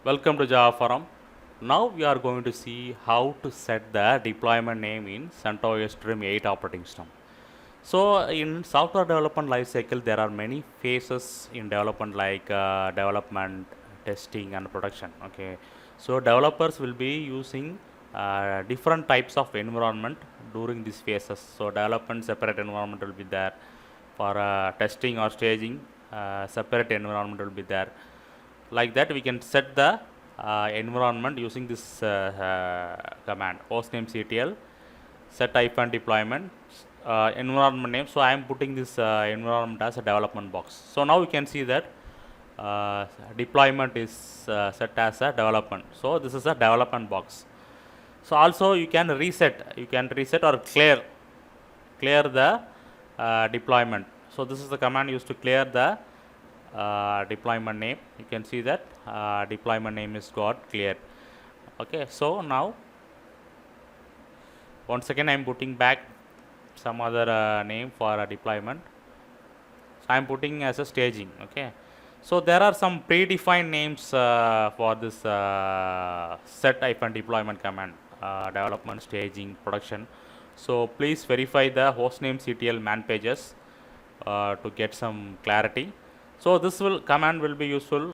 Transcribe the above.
Welcome to Java Forum. Now we are going to see how to set the deployment name in CentOS Trim 8 operating system. So in software development lifecycle, there are many phases in development like development, testing and production. Okay, so developers will be using different types of environment during these phases. So development separate environment will be there, for testing or staging separate environment will be there. Like that we can set the environment using this command hostname ctl set hyphen deployment environment name. So I am putting this environment as a development box. So now we can see that deployment is set as a development. So this is a development box. So also you can reset or clear the deployment. So this is the command used to clear the deployment name. You can see that deployment name is got cleared. Okay, so now once again I am putting back some other name for a deployment. So I am putting as a staging. Okay, so there are some predefined names for this set hyphen deployment command, development, staging, production. So please verify the hostname ctl man pages to get some clarity. So this command will be useful